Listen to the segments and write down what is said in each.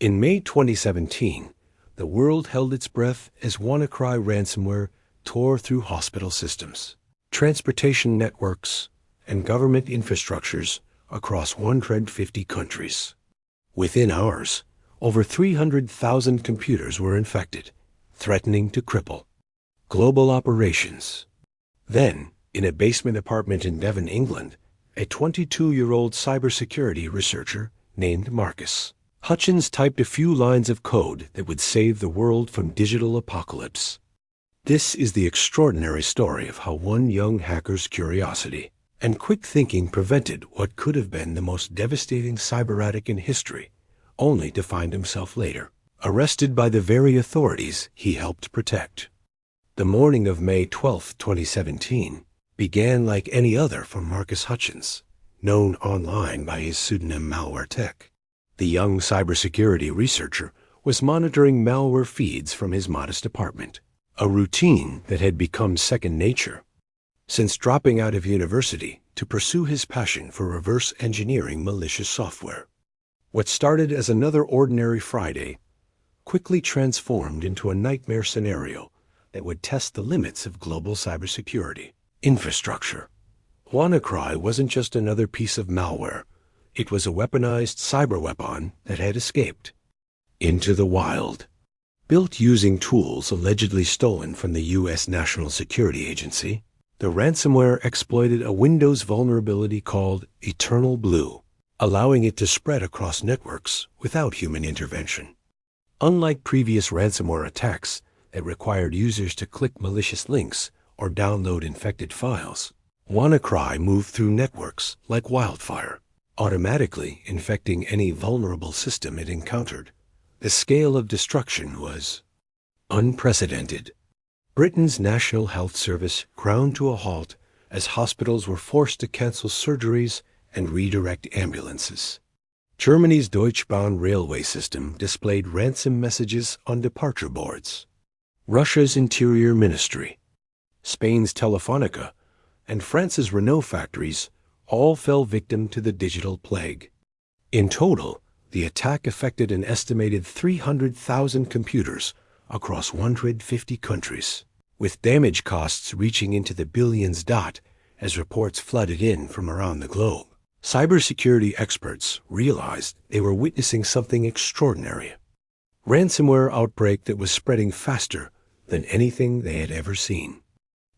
In May 2017, the world held its breath as WannaCry ransomware tore through hospital systems, transportation networks, and government infrastructures across 150 countries. Within hours, over 300,000 computers were infected, threatening to cripple global operations. Then, in a basement apartment in Devon, England, a 22-year-old cybersecurity researcher named Marcus Hutchins typed a few lines of code that would save the world from digital apocalypse. This is the extraordinary story of how one young hacker's curiosity and quick thinking prevented what could have been the most devastating cyber-attack in history, only to find himself later arrested by the very authorities he helped protect. The morning of May 12, 2017, began like any other for Marcus Hutchins, known online by his pseudonym MalwareTech. The young cybersecurity researcher was monitoring malware feeds from his modest apartment, a routine that had become second nature since dropping out of university to pursue his passion for reverse engineering malicious software. What started as another ordinary Friday quickly transformed into a nightmare scenario that would test the limits of global cybersecurity infrastructure. WannaCry wasn't just another piece of malware. It was a weaponized cyber weapon that had escaped into the wild. Built using tools allegedly stolen from the U.S. National Security Agency, the ransomware exploited a Windows vulnerability called Eternal Blue, allowing it to spread across networks without human intervention. Unlike previous ransomware attacks that required users to click malicious links or download infected files, WannaCry moved through networks like wildfire, automatically infecting any vulnerable system it encountered. The scale of destruction was unprecedented. Britain's National Health Service ground to a halt as hospitals were forced to cancel surgeries and redirect ambulances. Germany's Deutsche Bahn railway system displayed ransom messages on departure boards. Russia's Interior Ministry, Spain's Telefonica, and France's Renault factories all fell victim to the digital plague. In total, the attack affected an estimated 300,000 computers across 150 countries, with damage costs reaching into the billions as reports flooded in from around the globe. Cybersecurity experts realized they were witnessing something extraordinary. Ransomware outbreak that was spreading faster than anything they had ever seen.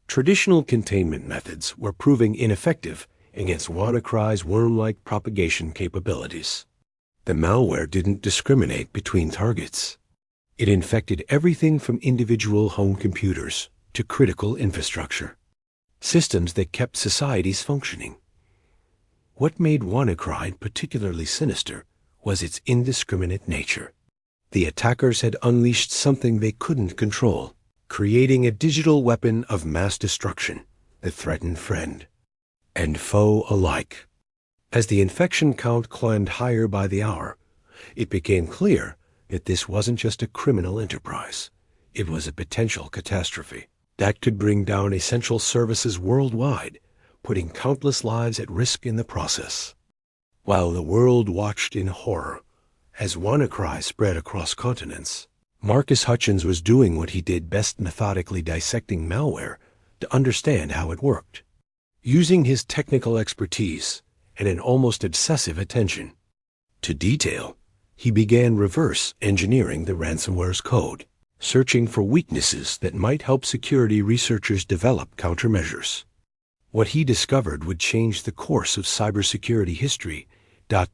Traditional containment methods were proving ineffective against WannaCry's worm-like propagation capabilities. The malware didn't discriminate between targets. It infected everything from individual home computers to critical infrastructure, systems that kept societies functioning. What made WannaCry particularly sinister was its indiscriminate nature. The attackers had unleashed something they couldn't control, creating a digital weapon of mass destruction that threatened friend and foe alike. As the infection count climbed higher by the hour, it became clear that this wasn't just a criminal enterprise. It was a potential catastrophe that could bring down essential services worldwide, putting countless lives at risk in the process. While the world watched in horror as WannaCry spread across continents, Marcus Hutchins was doing what he did best, methodically dissecting malware to understand how it worked. Using his technical expertise and an almost obsessive attention to detail, he began reverse engineering the ransomware's code, searching for weaknesses that might help security researchers develop countermeasures. What he discovered would change the course of cybersecurity history.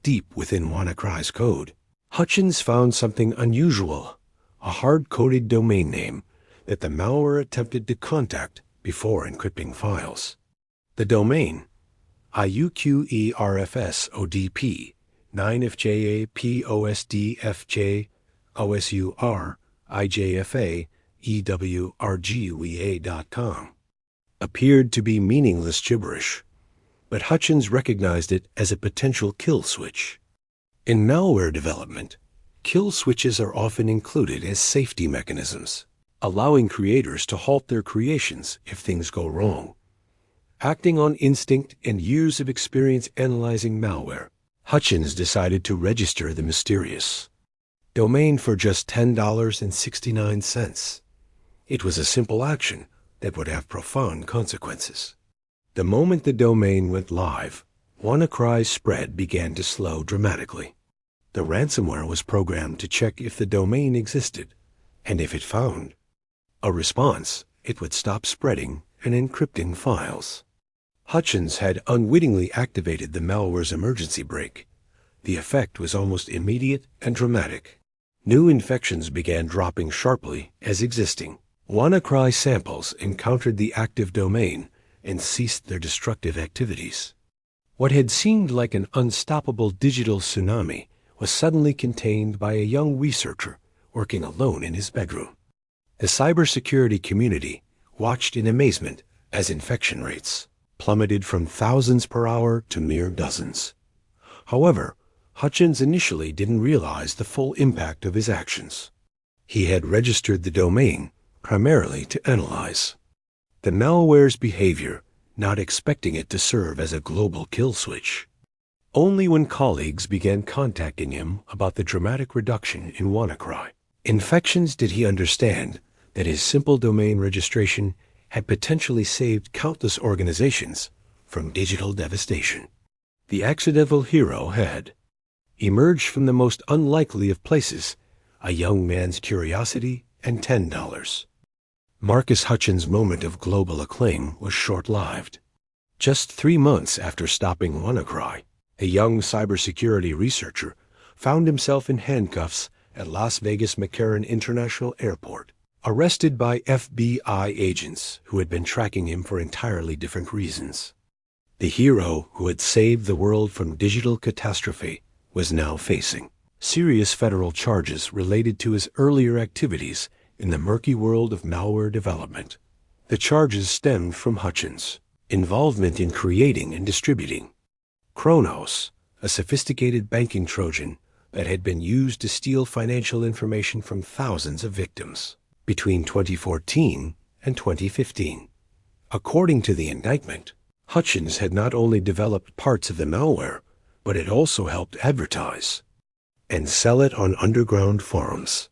Deep within WannaCry's code, Hutchins found something unusual, a hard-coded domain name that the malware attempted to contact before encrypting files. The domain, IUQERFSODP, 9FJA-POSDFJ-OSUR-IJFA-EWRGUA.com, appeared to be meaningless gibberish, but Hutchins recognized it as a potential kill switch. In malware development, kill switches are often included as safety mechanisms, allowing creators to halt their creations if things go wrong. Acting on instinct and years of experience analyzing malware, Hutchins decided to register the mysterious domain for just $10.69. It was a simple action that would have profound consequences. The moment the domain went live, WannaCry's spread began to slow dramatically. The ransomware was programmed to check if the domain existed, and if it found a response, it would stop spreading and encrypting files. Hutchins had unwittingly activated the malware's emergency brake. The effect was almost immediate and dramatic. New infections began dropping sharply as existing WannaCry samples encountered the active domain and ceased their destructive activities. What had seemed like an unstoppable digital tsunami was suddenly contained by a young researcher working alone in his bedroom. The cybersecurity community watched in amazement as infection rates plummeted from thousands per hour to mere dozens. However, Hutchins initially didn't realize the full impact of his actions. He had registered the domain primarily to analyze the malware's behavior, not expecting it to serve as a global kill switch. Only when colleagues began contacting him about the dramatic reduction in WannaCry infections did he understand that his simple domain registration had potentially saved countless organizations from digital devastation. The accidental hero had emerged from the most unlikely of places, a young man's curiosity and $10. Marcus Hutchins' moment of global acclaim was short-lived. Just 3 months after stopping WannaCry, a young cybersecurity researcher found himself in handcuffs at Las Vegas McCarran International Airport, arrested by FBI agents who had been tracking him for entirely different reasons. The hero who had saved the world from digital catastrophe was now facing serious federal charges related to his earlier activities in the murky world of malware development. The charges stemmed from Hutchins' involvement in creating and distributing Kronos, a sophisticated banking Trojan that had been used to steal financial information from thousands of victims between 2014 and 2015. According to the indictment, Hutchins had not only developed parts of the malware, but had also helped advertise and sell it on underground forums.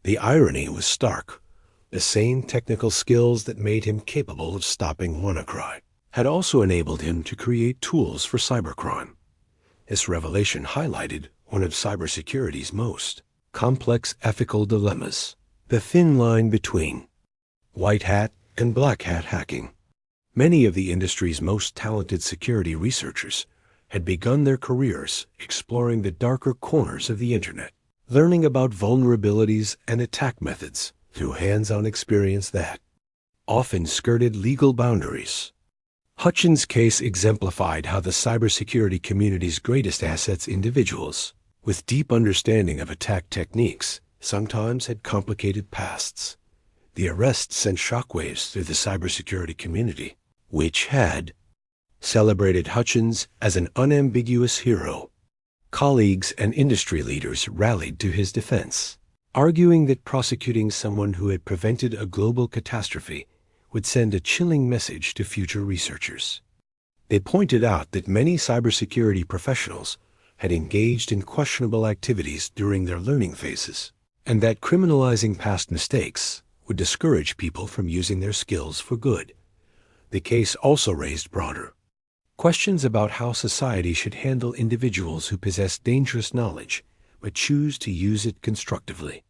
The irony was stark. The same technical skills that made him capable of stopping WannaCry had also enabled him to create tools for cybercrime. This revelation highlighted one of cybersecurity's most complex ethical dilemmas, the thin line between white hat and black hat hacking. Many of the industry's most talented security researchers had begun their careers exploring the darker corners of the internet, learning about vulnerabilities and attack methods through hands-on experience that often skirted legal boundaries. Hutchins' case exemplified how the cybersecurity community's greatest assets, individuals with deep understanding of attack techniques, sometimes had complicated pasts. The arrest sent shockwaves through the cybersecurity community, which had celebrated Hutchins as an unambiguous hero. Colleagues and industry leaders rallied to his defense, arguing that prosecuting someone who had prevented a global catastrophe would send a chilling message to future researchers. They pointed out that many cybersecurity professionals had engaged in questionable activities during their learning phases, and that criminalizing past mistakes would discourage people from using their skills for good. The case also raised broader questions about how society should handle individuals who possess dangerous knowledge but choose to use it constructively.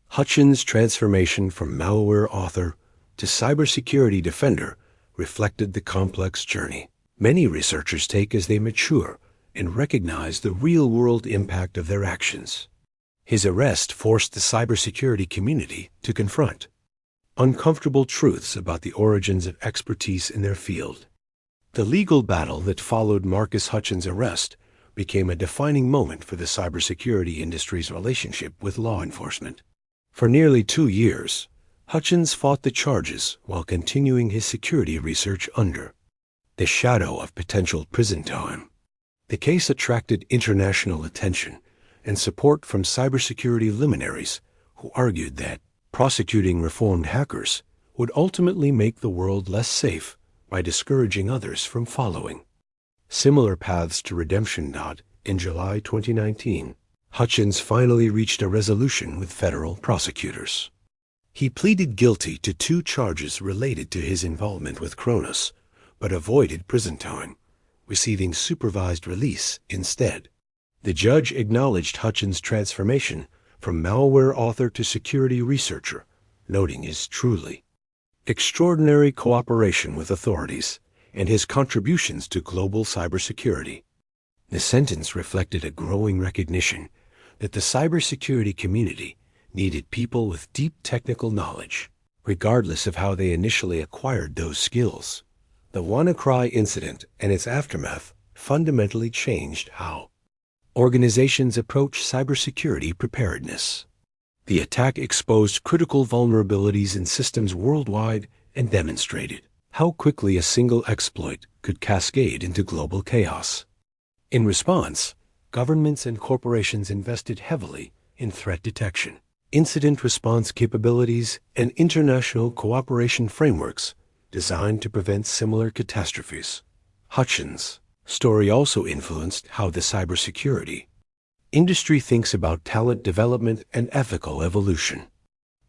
Hutchins' transformation from malware author to cybersecurity defender reflected the complex journey many researchers take as they mature and recognize the real-world impact of their actions. His arrest forced the cybersecurity community to confront uncomfortable truths about the origins of expertise in their field. The legal battle that followed Marcus Hutchins' arrest became a defining moment for the cybersecurity industry's relationship with law enforcement. For nearly 2 years, Hutchins fought the charges while continuing his security research under the shadow of potential prison time. The case attracted international attention and support from cybersecurity luminaries who argued that prosecuting reformed hackers would ultimately make the world less safe by discouraging others from following similar paths to redemption. In July 2019, Hutchins finally reached a resolution with federal prosecutors. He pleaded guilty to 2 charges related to his involvement with Kronos, but avoided prison time, receiving supervised release instead. The judge acknowledged Hutchins' transformation from malware author to security researcher, noting his truly extraordinary cooperation with authorities and his contributions to global cybersecurity. The sentence reflected a growing recognition that the cybersecurity community needed people with deep technical knowledge, regardless of how they initially acquired those skills. The WannaCry incident and its aftermath fundamentally changed how organizations approach cybersecurity preparedness. The attack exposed critical vulnerabilities in systems worldwide and demonstrated how quickly a single exploit could cascade into global chaos. In response, governments and corporations invested heavily in threat detection, incident response capabilities, and international cooperation frameworks designed to prevent similar catastrophes. Hutchins' story also influenced how the cybersecurity industry thinks about talent development and ethical evolution.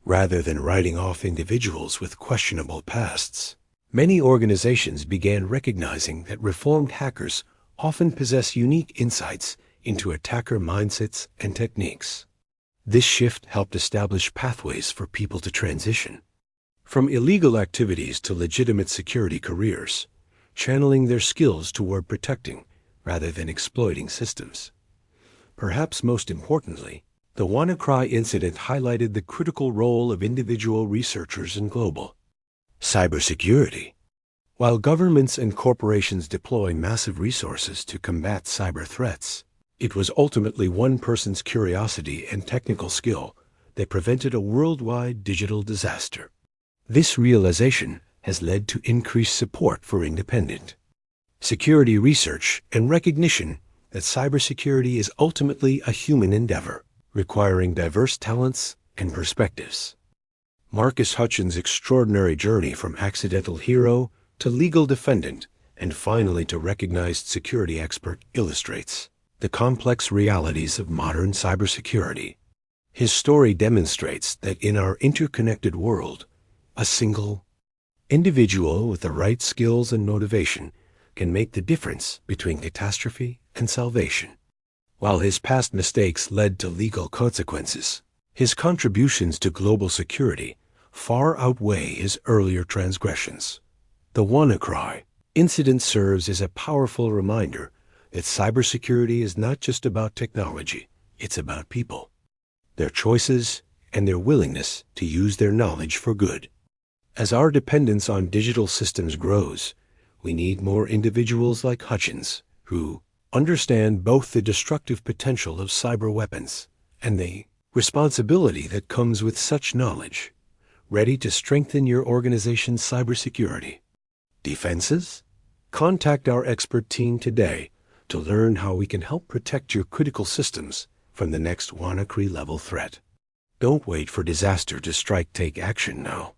Rather than writing off individuals with questionable pasts, many organizations began recognizing that reformed hackers often possess unique insights into attacker mindsets and techniques. This shift helped establish pathways for people to transition from illegal activities to legitimate security careers, channeling their skills toward protecting rather than exploiting systems. Perhaps most importantly, the WannaCry incident highlighted the critical role of individual researchers in global cybersecurity. While governments and corporations deploy massive resources to combat cyber threats, it was ultimately one person's curiosity and technical skill that prevented a worldwide digital disaster. This realization has led to increased support for independent security research and recognition that cybersecurity is ultimately a human endeavor, requiring diverse talents and perspectives. Marcus Hutchins' extraordinary journey from accidental hero to legal defendant and finally to recognized security expert illustrates the complex realities of modern cybersecurity. His story demonstrates that in our interconnected world, a single individual with the right skills and motivation can make the difference between catastrophe and salvation. While his past mistakes led to legal consequences, his contributions to global security far outweigh his earlier transgressions. The WannaCry incident serves as a powerful reminder that cybersecurity is not just about technology, it's about people, their choices, and their willingness to use their knowledge for good. As our dependence on digital systems grows, we need more individuals like Hutchins who understand both the destructive potential of cyber weapons and the responsibility that comes with such knowledge, ready to strengthen your organization's cybersecurity defenses. Contact our expert team today to learn how we can help protect your critical systems from the next WannaCry level threat. Don't wait for disaster to strike. Take action now.